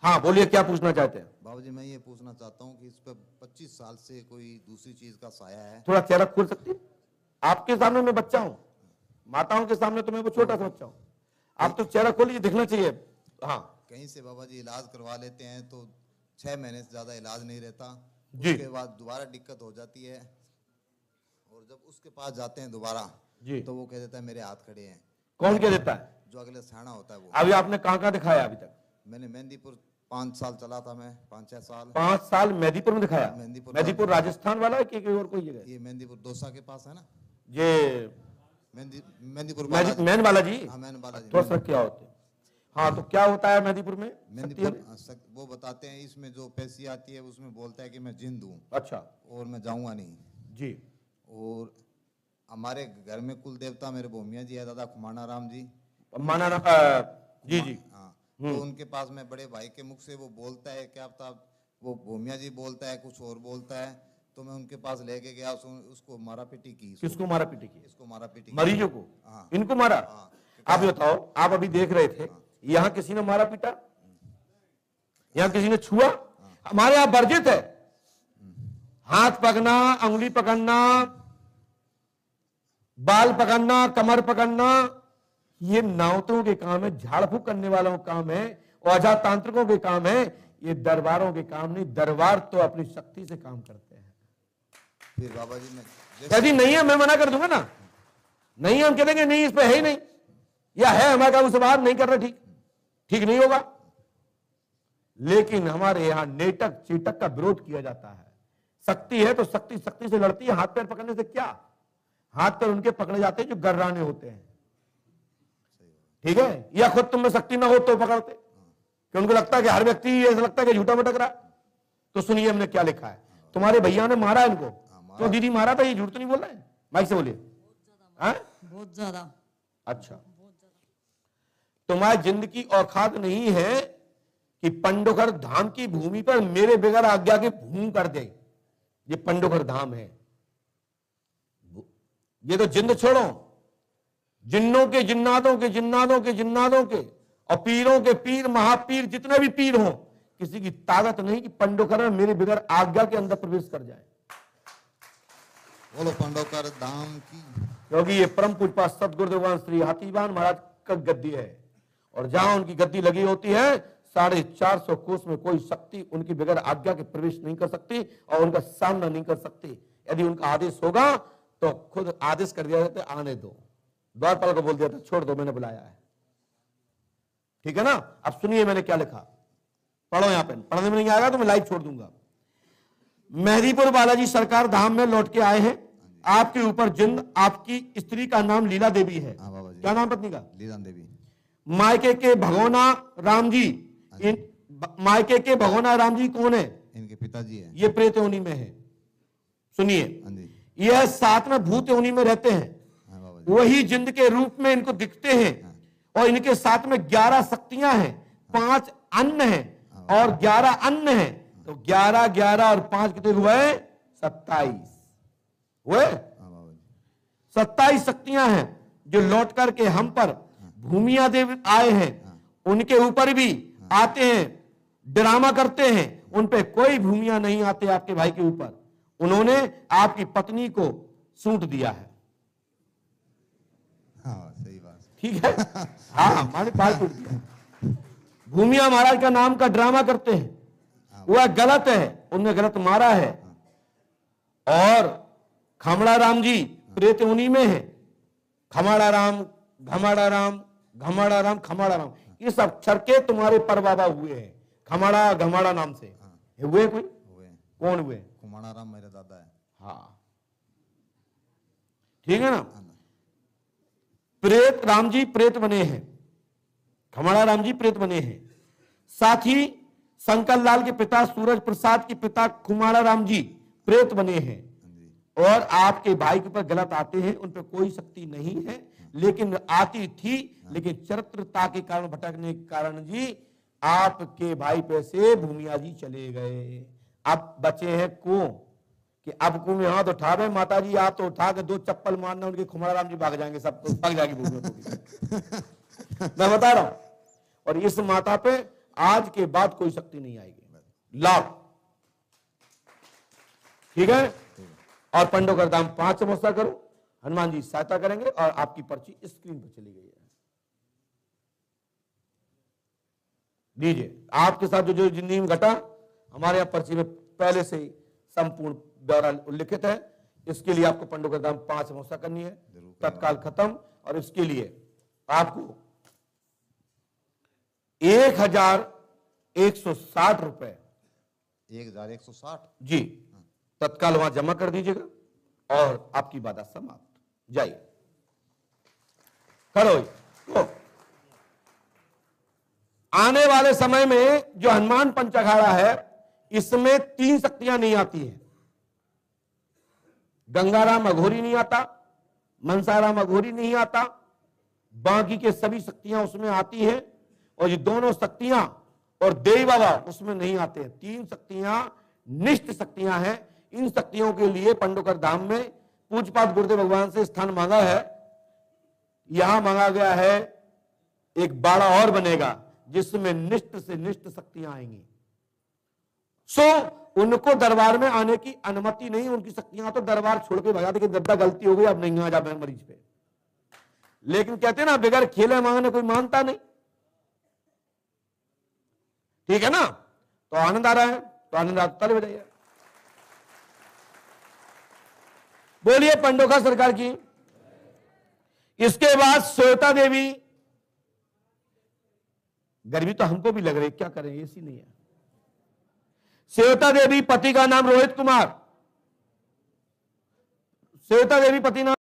हाँ बोलिए, क्या पूछना चाहते हैं? बाबूजी मैं ये पूछना चाहता हूँ कि इस पे 25 साल से कोई दूसरी चीज का साया है। थोड़ा चेहरा खोल सकती है? आपके सामने मैं बच्चा हूं, माताओं के सामने तो मैं वो छोटा सा बच्चा हूं, आप तो चेहरा खोलिए, दिखना चाहिए। हाँ कहीं से बाबा जी इलाज करवा लेते हैं तो 6 महीने से ज्यादा इलाज नहीं रहता, जी। उसके बाद दोबारा दिक्कत हो जाती है, और जब उसके पास जाते हैं दोबारा जी। तो वो कह देता है मेरे हाथ खड़े हैं। कौन कह देता है? जो अगले सयाना होता है वो। अभी आपने कहाँ कहाँ दिखाया अभी तक? मैंने मेहंदीपुर 5 साल चला था, मैं 5-6 साल। 5 साल मेहंदीपुर में दिखाया? मेहंदीपुर राजस्थान वाला है कि और कोई जगह? ये मेहंदीपुर दोसा के पास है ना, ये मेहंदीपुर मैन बालाजी। हाँ मैन बालाजी। थोड़ा सा क्या होते हैं? हाँ तो क्या होता है मेहंदीपुर में? वो बताते हैं इसमें जो पैसी आती है उसमें बोलता है कि मैं जिंद हूँ। अच्छा। और मैं जाऊंगा नहीं जी। और हमारे घर में कुल देवता मेरे भूमिया जी है, दादा खुमाना राम जी। माना ना, जी जी। हाँ तो उनके पास में बड़े भाई के मुख से वो बोलता है, क्या पता वो भूमिया जी बोलता है कुछ और बोलता है, तो मैं उनके पास लेके गया, उसको मारा पीटी की। किसको मारा पीटी की? इसको मारा पीटी, मरीजों को? हाँ। इनको मारा? हाँ। आप बताओ, आप अभी देख रहे थे, यहाँ किसी ने मारा पीटा? यहाँ किसी ने छुआ? हमारे यहाँ वर्जित है हाथ पकड़ना, अंगुली पकड़ना, बाल पकड़ना, कमर पकड़ना, ये नावतों के काम है, झाड़ फूक करने वालों का काम है, औजा तांत्रिकों के काम है, ये दरबारों के काम नहीं। दरबार तो अपनी शक्ति से काम करते हैं। फिर बाबा जी ने यदि नहीं है मैं मना कर दूंगा ना, नहीं है हम कह देंगे नहीं इस पे है ही नहीं, या है हमारे काम से बाहर नहीं कर रहे, ठीक ठीक नहीं होगा। लेकिन हमारे यहां नेटक चीटक का विरोध किया जाता है। शक्ति है तो शक्ति शक्ति से लड़ती है, हाथ पैर पकड़ने से क्या? हाथ पैर उनके पकड़े जाते हैं जो गर्राने होते हैं, ठीक है? या खुद तुम में शक्ति ना हो तो पकड़ते, कि उनको लगता है कि हर व्यक्ति ऐसा लगता है कि झूठा भटक रहा। तो सुनिए हमने क्या लिखा है। तुम्हारे भैया ने मारा इनको, तो दीदी मारा था, ये झूठ तो नहीं बोल रहे हैं? माइक से बोलिए। बहुत ज्यादा। अच्छा, तुम्हारी जिंदगी औकात नहीं है कि पंडोखर धाम की भूमि पर मेरे बगैर आज्ञा के भूम कर दे। ये पंडोखर धाम है, ये तो जिंद छोड़ो, जिन्नों के जिन्नादों के जिन्नादों के जिन्नादों के और पीरों के पीर महापीर जितने भी पीर हो, किसी की ताकत नहीं कि पंडोखर में मेरे बगैर आज्ञा के अंदर प्रवेश कर जाए। बोलो पंडोखर धाम की। क्योंकि ये परम पूज्य सतगुरुदेव श्री हाथीवान महाराज का गद्दी है, और जहां उनकी गद्दी लगी होती है 450 कोस में कोई शक्ति उनकी बगैर आज्ञा के प्रवेश नहीं कर सकती और उनका सामना नहीं कर सकती। यदि उनका आदेश होगा तो खुद आदेश कर दिया जाता है, आने दो। द्वारपाल को बोल दिया था छोड़ दो, मैंने बुलाया है, ठीक है ना? अब सुनिए मैंने क्या लिखा, पढ़ो यहां पे, पढ़ने में नहीं आएगा तो मैं लाइव छोड़ दूंगा। मेहदीपुर बालाजी सरकार धाम में लौट के आए हैं, आपके ऊपर जिंद, आपकी स्त्री का नाम लीला देवी है। क्या नाम पत्नी का? लीला देवी। मायके के भगोना राम जी, मायके के भगोना राम जी कौन है? इनके पिताजी है। ये प्रेत योनि में है। सुनिए, यह साथ में भूत योनि में रहते हैं, वही जिंद के रूप में इनको दिखते हैं, और इनके साथ में 11 शक्तियां हैं, 5 अन्न हैं और 11 अन्न हैं, तो 11 11 और 5 कितने हुए? 27 हुए। 27 शक्तियां हैं जो लौट करके हम पर भूमिया देव आए हैं, उनके ऊपर भी आते हैं, ड्रामा करते हैं, उन पे कोई भूमिया नहीं आते आपके भाई के ऊपर। उन्होंने आपकी पत्नी को सूंट दिया है। हाँ सही बात, ठीक है। हाँ हमारे पास टूट दिया। भूमिया महाराज का नाम का ड्रामा करते हैं, वह गलत है, उनने गलत मारा है। और खमड़ा राम जी प्रेत योनि में है। खमाड़ा राम, घमाड़ा राम, घमाड़ा राम, खमाड़ा राम, इस अक्षर के तुम्हारे परबाबा हुए हैं, खमाड़ा घमाड़ा नाम से हुए। कोई कौन हुए? कुमारा राम मेरे दादा है। हाँ ठीक है ना? प्रेत राम जी प्रेत बने हैं, खमाड़ा राम जी प्रेत बने हैं। साथ ही शंकर लाल के पिता सूरज प्रसाद के पिता कुमारा राम जी प्रेत बने हैं। और आपके भाई के ऊपर गलत आते हैं, उन पर कोई शक्ति नहीं है, लेकिन आती थी, लेकिन चरित्रता के कारण, भटकने के कारण जी आपके भाई पे से भूमिया जी चले गए। अब बचे हैं को कि अब को में हाथ उठा रहे माता जी, आप तो उठा के 2 चप्पल मारना, उनके खुमारा राम जी भाग जाएंगे, सब भाग जाएगी भूमिया। मैं बता रहा हूं। और इस माता पे आज के बाद कोई शक्ति नहीं आएगी। लॉक, ठीक है। और पंडों का दाम 5 समोसा करो, हनुमान जी सहायता करेंगे और आपकी पर्ची स्क्रीन पर चली गई है। दीजिए, आपके साथ जो जो जिंदगी में घटा, हमारे यहां पर्ची में पहले से ही संपूर्ण ब्यौरा उल्लिखित है। इसके लिए आपको पंडों का दाम 5 समोसा करनी है, तत्काल खत्म। और इसके लिए आपको 1160 रुपए 1160 जी तत्काल वहां जमा कर दीजिएगा और आपकी बाधा समाप्त। जाइए, करो तो। आने वाले समय में जो हनुमान पंच अखाड़ा है, इसमें 3 शक्तियां नहीं आती हैं। गंगाराम अघोरी नहीं आता, मनसाराम अघोरी नहीं आता, बाकी के सभी शक्तियां उसमें आती हैं। और ये दोनों शक्तियां और देवी बाबा उसमें नहीं आते हैं। 3 शक्तियां निष्ठ शक्तियां हैं। इन शक्तियों के लिए पंडोकर धाम में पूज्यपाद गुरुदेव भगवान से स्थान मांगा है। यहां मांगा गया है एक बाड़ा और बनेगा जिसमें निष्ठ से निष्ठ शक्तियां आएंगी। उनको दरबार में आने की अनुमति नहीं। उनकी शक्तियां तो दरबार छोड़ के भगा दे कि दद्दा गलती हो गई, अब नहीं आ जा मरीज पे। लेकिन कहते ना, बगैर खेले मांगने कोई मानता नहीं, ठीक है ना। तो आनंद आ रहा है, तो आनंद आता ले बजाइए। बोलिए पंडोखा सरकार की। इसके बाद श्वेता देवी, गर्मी तो हमको भी लग रही, क्या करें, एसी नहीं है। श्वेता देवी, पति का नाम रोहित कुमार। श्वेता देवी पति नाम